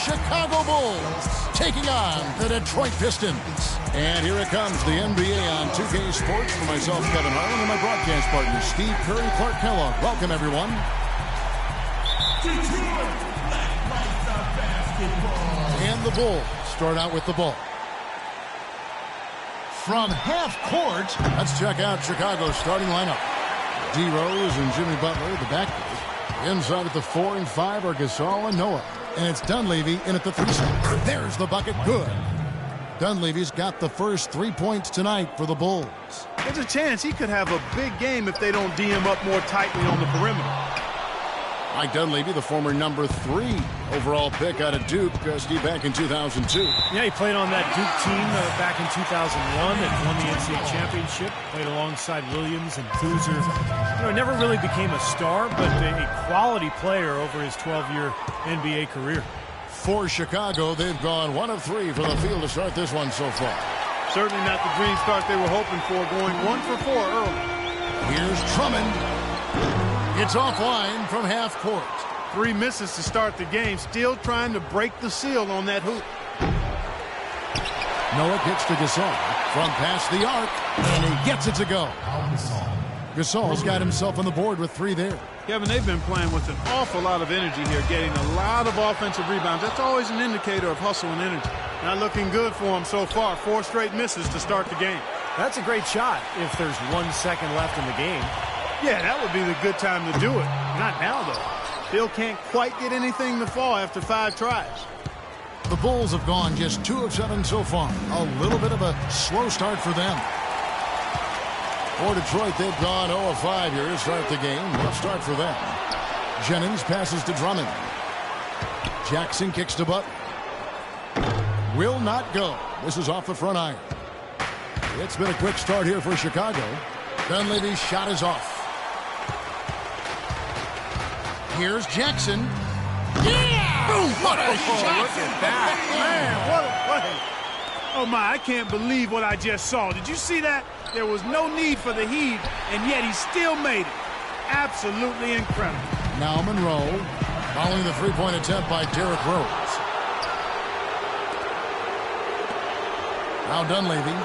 Chicago Bulls taking on the Detroit Pistons. And here it comes, the NBA on 2K Sports for myself, Kevin Harlan, and my broadcast partner, Steve Curry, Clark Kellogg. Welcome, everyone. And the Bulls start out with the ball. From half court, let's check out Chicago's starting lineup. D. Rose and Jimmy Butler, the backcourt. Inside at the 4 and 5 are Gasol and Noah. And it's Dunleavy in at the 3 spot. There's the bucket, good. Dunleavy's got the first 3 points tonight for the Bulls. There's a chance he could have a big game if they don't D him up more tightly on the perimeter. Mike Dunleavy, the former number 3 overall pick out of Duke, Steve, back in 2002. Yeah, he played on that Duke team back in 2001 that won the NCAA championship. Played alongside Williams and Kuzner. Never really became a star, but a quality player over his 12-year NBA career. For Chicago, they've gone 1 of 3 from the field to start this one so far. Certainly not the dream start they were hoping for, going 1 for 4 early. Here's Drummond. It's offline from half court. 3 misses to start the game, still trying to break the seal on that hoop. Noah kicks to Gasol from past the arc, and he gets it to go. Gasol's got himself on the board with 3 there. Kevin, they've been playing with an awful lot of energy here, getting a lot of offensive rebounds. That's always an indicator of hustle and energy. Not looking good for them so far. 4 straight misses to start the game. That's a great shot if there's 1 second left in the game. Yeah, that would be the good time to do it. Not now, though. Still can't quite get anything to fall after 5 tries. The Bulls have gone just 2 of 7 so far. A little bit of a slow start for them. For Detroit, they've gone 0 of 5 here to start the game. Rough start for them. Jennings passes to Drummond. Jackson kicks to Butler. Will not go. This is off the front iron. It's been a quick start here for Chicago. Dunleavy's shot is off. Here's Jackson. Yeah! Boom, what a shot! Look at that. Man, what a play. Oh, my, I can't believe what I just saw. Did you see that? There was no need for the heave, and yet he still made it. Absolutely incredible. Now Monroe, following the 3-point attempt by Derrick Rose. Now Dunleavy.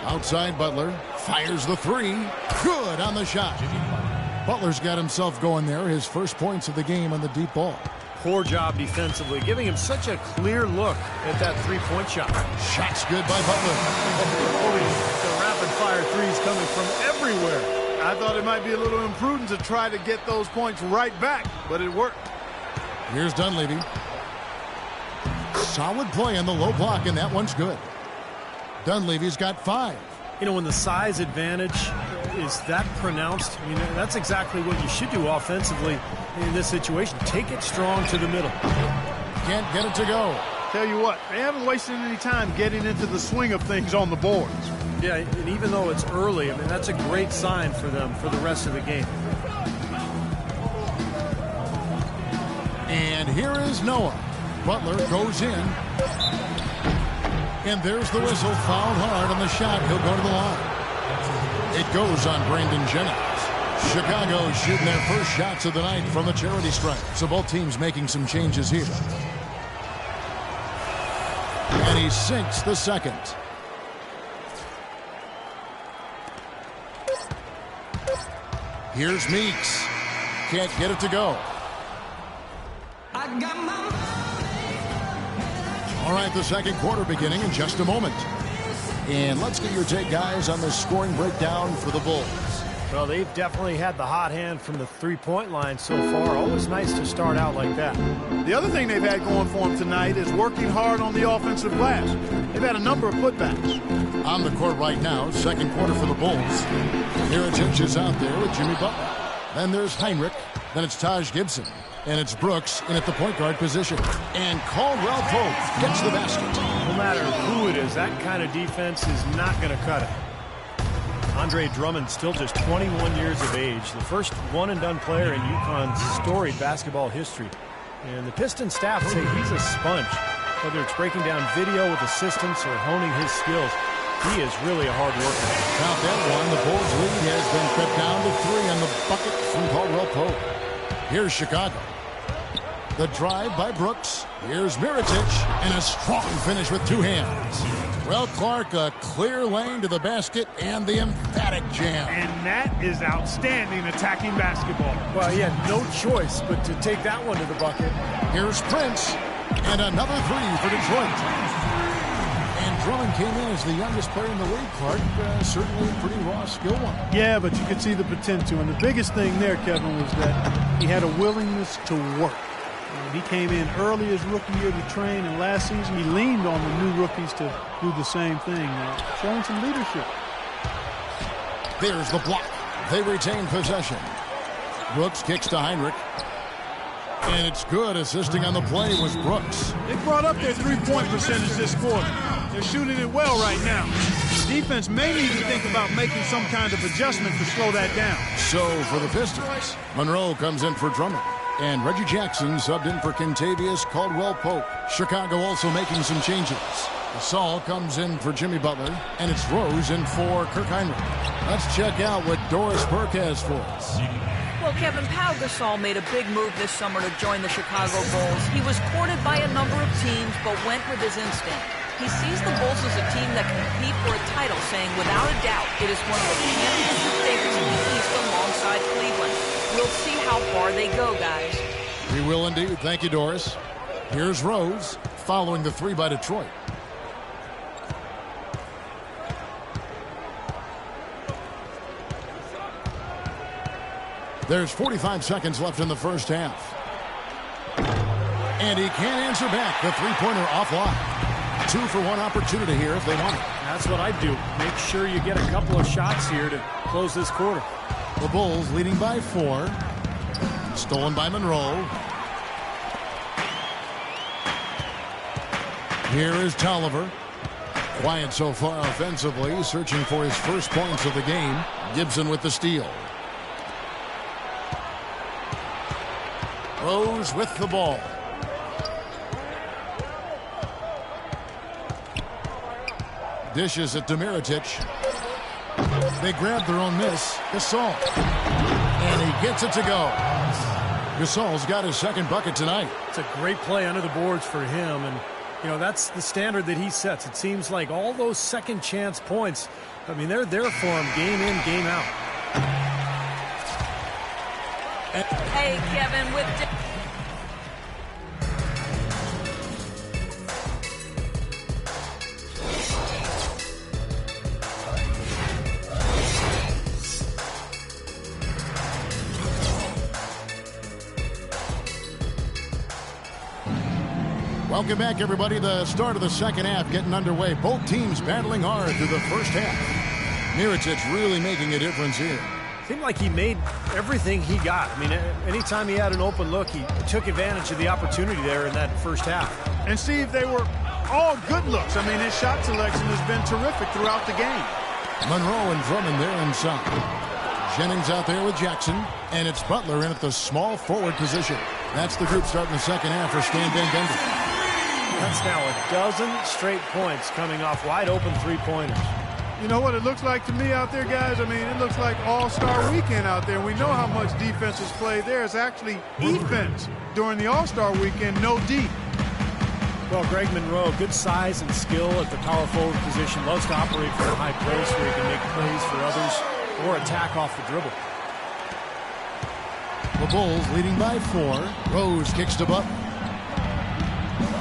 Outside Butler. Fires the 3. Good on the shot. Butler's got himself going there. His first points of the game on the deep ball. Poor job defensively, giving him such a clear look at that 3-point shot. Shot's good by Butler. The rapid-fire threes coming from everywhere. I thought it might be a little imprudent to try to get those points right back, but it worked. Here's Dunleavy. Solid play on the low block, and that one's good. Dunleavy's got 5. When the size advantage is that pronounced, that's exactly what you should do offensively in this situation. Take it strong to the middle. Can't get it to go. Tell you what, they haven't wasted any time getting into the swing of things on the boards. Yeah, and even though it's early, that's a great sign for them for the rest of the game. And here is Noah. Butler goes in. And there's the whistle. Fouled hard on the shot. He'll go to the line. It goes on Brandon Jennings. Chicago shooting their first shots of the night from the charity stripe. So both teams making some changes here. And he sinks the second. Here's Meeks. Can't get it to go. All right, the second quarter beginning in just a moment. And let's get your take, guys, on the scoring breakdown for the Bulls. Well, they've definitely had the hot hand from the 3-point line so far. Always nice to start out like that. The other thing they've had going for them tonight is working hard on the offensive glass. They've had a number of putbacks. On the court right now, second quarter for the Bulls. Heritage is out there with Jimmy Butler. Then there's Heinrich. Then it's Taj Gibson. And it's Brooks in at the point guard position. And Caldwell Pope gets the basket. No matter who it is, that kind of defense is not going to cut it. Andre Drummond, still just 21 years of age, the first one-and-done player in UConn's storied basketball history. And the Pistons staff say he's a sponge. Whether it's breaking down video with assistants or honing his skills, he is really a hard worker. Count that one. The Bulls lead has been cut down to 3 on the bucket from Caldwell Pope. Here's Chicago. The drive by Brooks. Here's Mirotic, and a strong finish with two hands. Well, Clark, a clear lane to the basket and the emphatic jam. And that is outstanding attacking basketball. Well, he had no choice but to take that one to the bucket. Here's Prince, and another three for Detroit. And Drummond came in as the youngest player in the league, Clark. Certainly a pretty raw skill one. Yeah, but you could see the potential. And the biggest thing there, Kevin, was that he had a willingness to work. He came in early his rookie year to train, and last season he leaned on the new rookies to do the same thing, showing some leadership. There's the block. They retain possession. Brooks kicks to Heinrich. And it's good. Assisting on the play was Brooks. They brought up their three-point percentage this quarter. They're shooting it well right now. The defense may need to think about making some kind of adjustment to slow that down. So for the Pistons, Monroe comes in for Drummond. And Reggie Jackson subbed in for Kentavious Caldwell-Pope. Chicago also making some changes. Gasol comes in for Jimmy Butler, and it's Rose in for Kirk Heinrich. Let's check out what Doris Burke has for us. Well, Kevin, Powell Gasol made a big move this summer to join the Chicago Bulls. He was courted by a number of teams, but went with his instinct. He sees the Bulls as a team that can compete for a title, saying without a doubt it is one of the championship favorites in the East alongside Cleveland. We'll see how far they go, guys. We will indeed. Thank you, Doris. Here's Rose following the three by Detroit. There's 45 seconds left in the first half. And he can't answer back. The three-pointer offline. 2-for-1 opportunity here if they want it. That's what I'd do. Make sure you get a couple of shots here to close this quarter. The Bulls leading by 4. Stolen by Monroe. Here is Tolliver. Quiet so far offensively, searching for his first points of the game. Gibson with the steal. Rose with the ball. Dishes it to Mirotic. They grab their own miss. Gasol. And he gets it to go. Gasol's got his second bucket tonight. It's a great play under the boards for him. And, you know, that's the standard that he sets. It seems like all those second chance points, I mean, they're there for him game in, game out. Hey, Kevin, with... Welcome back, everybody. The start of the second half getting underway. Both teams battling hard through the first half. Mirotic really making a difference here. Seemed like he made everything he got. I mean, anytime he had an open look, he took advantage of the opportunity there in that first half. And Steve, they were all good looks. I mean, his shot selection has been terrific throughout the game. Monroe and Drummond there inside. Jennings out there with Jackson, and it's Butler in at the small forward position. That's the group starting the second half for Stan Van Gundy. That's now a dozen straight points coming off wide open three-pointers. You know what it looks like to me out there, guys? I mean, it looks like All-Star Weekend out there. We know how much defense is played there. It's actually defense during the All-Star Weekend, no D. Well, Greg Monroe, good size and skill at the power forward position. Loves to operate from a high post where he can make plays for others or attack off the dribble. The Bulls leading by 4. Rose kicks to Butler.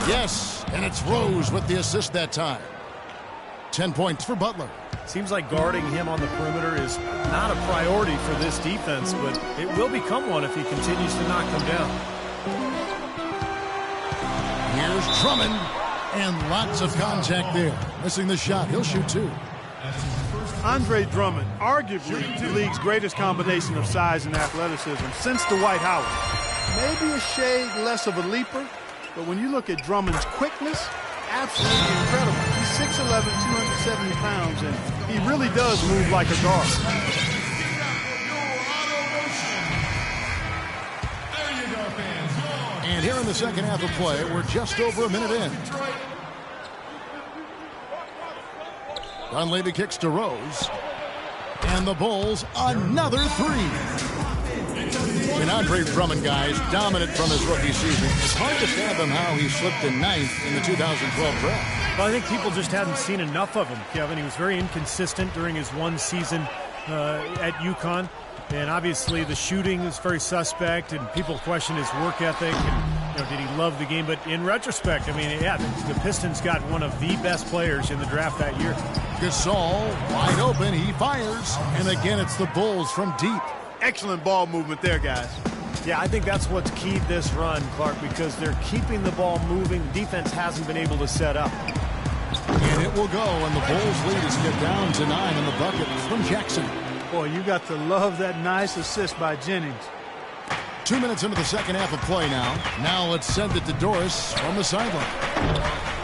Yes, and it's Rose with the assist that time. 10 points for Butler. Seems like guarding him on the perimeter is not a priority for this defense, but it will become one if he continues to knock them down. Here's Drummond, and lots of contact there. Missing the shot. He'll shoot 2. Andre Drummond, arguably the league's greatest combination of size and athleticism since Dwight Howard. Maybe a shade less of a leaper, but when you look at Drummond's quickness, absolutely incredible. He's 6'11", 270 pounds, and he really does move like a guard. And here in the second half of play, we're just over a minute in. Dunleavy kicks to Rose. And the Bulls, another 3. And Andre Drummond, guys, dominant from his rookie season. It's hard to fathom how he slipped to 9th in the 2012 draft. Well, I think people just hadn't seen enough of him, Kevin. He was very inconsistent during his one season at UConn. And obviously the shooting is very suspect, and people question his work ethic and, did he love the game? But in retrospect, I mean, yeah, the Pistons got one of the best players in the draft that year. Gasol wide open, he fires, and again it's the Bulls from deep. Excellent ball movement there, guys. Yeah, I think that's what's keyed this run, Clark, because they're keeping the ball moving. Defense hasn't been able to set up. And it will go, and the Bulls lead is get down to 9 in the bucket from Jackson. Boy, you got to love that nice assist by Jennings. 2 minutes into the second half of play now. Now let's send it to Doris from the sideline.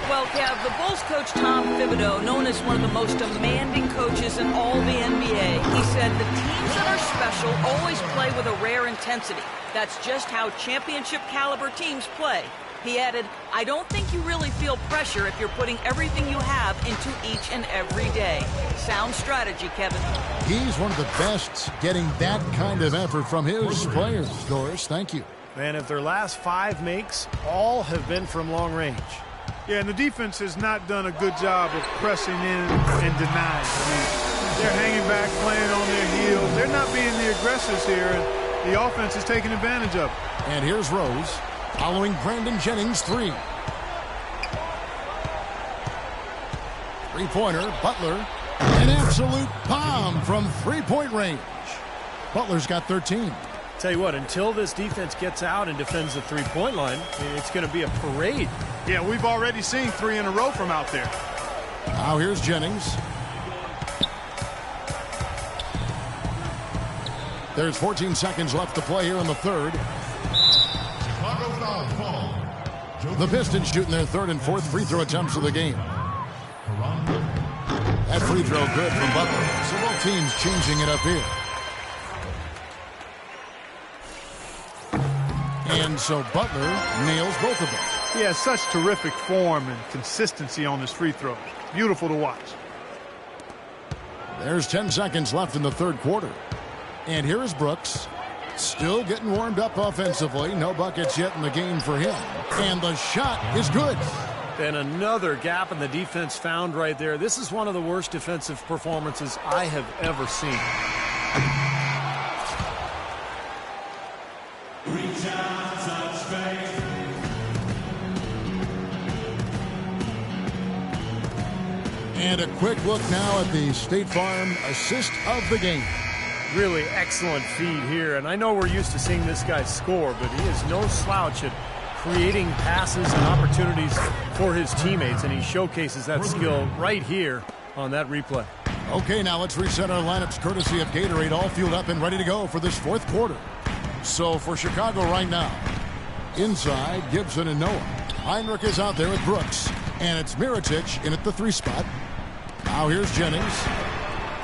Well, Kev, the Bulls coach Tom Thibodeau, known as one of the most demanding coaches in all the NBA, he said the teams that are special always play with a rare intensity. That's just how championship caliber teams play. He added, I don't think you really feel pressure if you're putting everything you have into each and every day. Sound strategy, Kevin. He's one of the best getting that kind of effort from his players, Doris. Thank you. Man, if their last 5 makes, all have been from long range. Yeah, and the defense has not done a good job of pressing in and denying. I mean, they're hanging back, playing on their heels. They're not being the aggressors here, and the offense is taking advantage of it. And here's Rose, following Brandon Jennings' 3. Three-pointer, Butler, an absolute bomb from three-point range. Butler's got 13. Tell you what, until this defense gets out and defends the three-point line, it's going to be a parade. Yeah, we've already seen 3 in a row from out there. Now here's Jennings. There's 14 seconds left to play here in the third. The Pistons shooting their third and fourth free throw attempts of the game. That free throw good from Butler. So both teams changing it up here. And so Butler nails both of them. He has such terrific form and consistency on his free throw. Beautiful to watch. There's 10 seconds left in the third quarter. And here is Brooks. Still getting warmed up offensively. No buckets yet in the game for him. And the shot is good. And another gap in the defense found right there. This is one of the worst defensive performances I have ever seen. And a quick look now at the State Farm assist of the game. Really excellent feed here. And I know we're used to seeing this guy score, but he is no slouch at creating passes and opportunities for his teammates. And he showcases that skill right here on that replay. Okay, now let's reset our lineups courtesy of Gatorade, all fueled up and ready to go for this fourth quarter. So for Chicago right now, inside Gibson and Noah. Heinrich is out there with Brooks. And it's Mirotic in at the 3 spot. Now here's Jennings.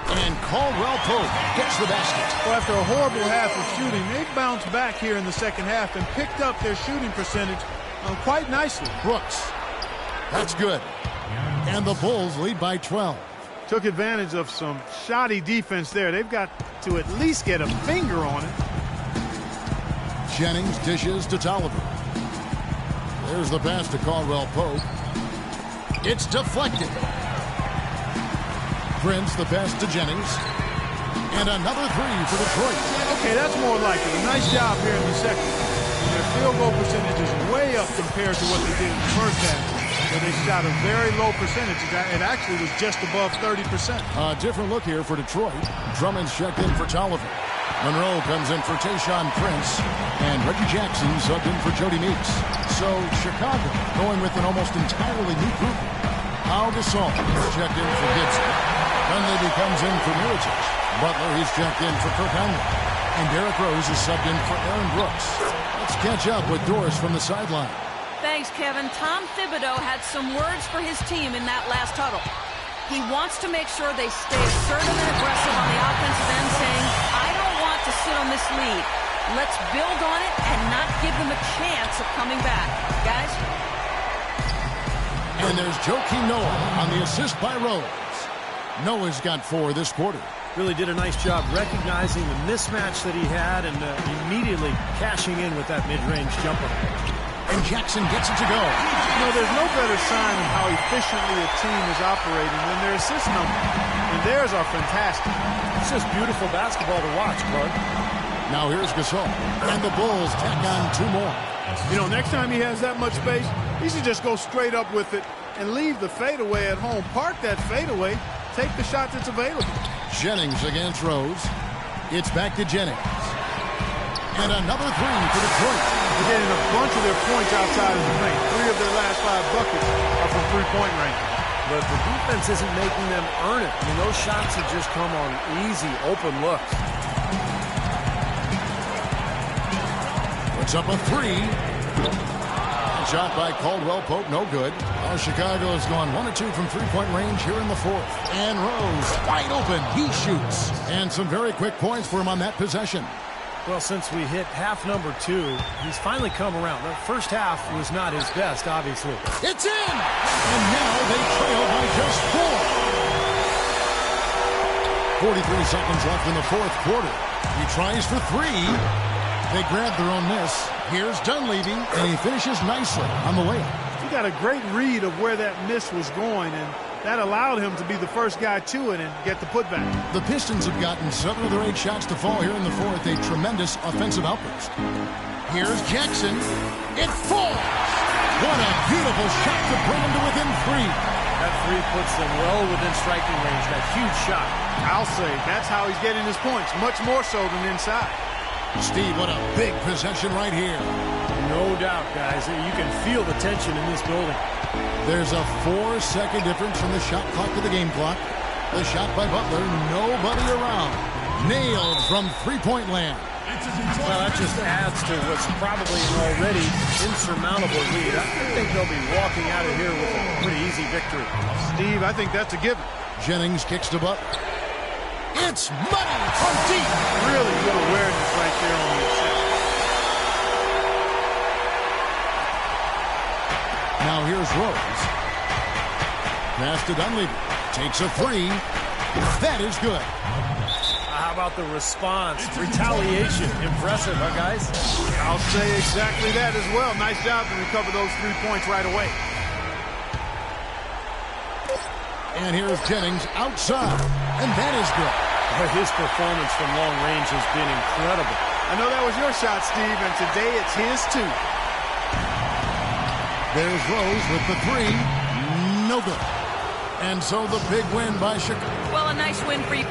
And Caldwell Pope gets the basket. Well, after a horrible half of shooting, they bounced back here in the second half and picked up their shooting percentage quite nicely. Brooks. That's good. And the Bulls lead by 12. Took advantage of some shoddy defense there. They've got to at least get a finger on it. Jennings dishes to Tolliver. There's the pass to Caldwell Pope. It's deflected. Prince, the pass to Jennings. And another 3 for Detroit. Okay, that's more like it. A nice job here in the second. Their field goal percentage is way up compared to what they did in the first half, where they shot a very low percentage. It actually was just above 30%. A different look here for Detroit. Drummond's checked in for Tolliver. Monroe comes in for Tayshaun Prince. And Reggie Jackson subbed in for Jody Meeks. So Chicago going with an almost entirely new group. Powell Gasol checked in for Gibson. Dunleavy comes in for Mirotic. Butler, he's checked in for Kirk Henry. And Derrick Rose is subbed in for Aaron Brooks. Let's catch up with Doris from the sideline. Thanks, Kevin. Tom Thibodeau had some words for his team in that last huddle. He wants to make sure they stay assertive and aggressive on the offensive end, saying, I don't want to sit on this lead. Let's build on it and not give them a chance of coming back. Guys? And there's Joakim Noah on the assist by Rose. Noah's got 4 this quarter. Really did a nice job recognizing the mismatch that he had and immediately cashing in with that mid-range jumper. And Jackson gets it to go. You know, there's no better sign of how efficiently a team is operating than their assist number. And theirs are fantastic. It's just beautiful basketball to watch, Clark. Now here's Gasol. And the Bulls tack on 2 more. You know, next time he has that much space, he should just go straight up with it and leave the fadeaway at home. Park that fadeaway. Take the shot that's available. Jennings against Rose. It's back to Jennings. And another 3 for Detroit. They're getting a bunch of their points outside of the paint. 3 of their last 5 buckets are from three-point range. But the defense isn't making them earn it. I mean, those shots have just come on easy, open looks. Puts up a 3. Shot by Caldwell Pope, no good. Well, Chicago has gone 1 of 2 from three-point range here in the 4th. And Rose, wide open, he shoots. And some very quick points for him on that possession. Well, since we hit half number 2, he's finally come around. The first half was not his best, obviously. It's in! And now they trail by just 4. 43 seconds left in the 4th quarter. He tries for 3. They grab their own miss. Here's Dunleavy, and he finishes nicely on the layup. He got a great read of where that miss was going, and that allowed him to be the first guy to it and get the putback. The Pistons have gotten 7 of their 8 shots to fall here in the 4th, a tremendous offensive outburst. Here's Jackson. It falls! What a beautiful shot to bring him to within 3. That 3 puts them well within striking range. That huge shot. I'll say that's how he's getting his points, much more so than inside. Steve, what a big possession right here. No doubt, guys. You can feel the tension in this building. There's a 4-second difference from the shot clock to the game clock. The shot by Butler, nobody around. Nailed from three-point land. Well, that just adds to what's probably an already insurmountable lead. I think they'll be walking out of here with a pretty easy victory. Steve, I think that's a given. Jennings kicks to Butler. It's money from deep. Really good awareness right there on the assist. Now here's Rose. Pass to Dunleavy. Takes a 3. That is good. How about the response? Retaliation. Impressive, huh, guys? I'll say exactly that as well. Nice job to recover those 3 points right away. And here's Jennings outside. And that is good. His performance from long range has been incredible. I know that was your shot, Steve, and today it's his too. There's Rose with the 3. No good. And so the big win by Chicago. Well, a nice win for you.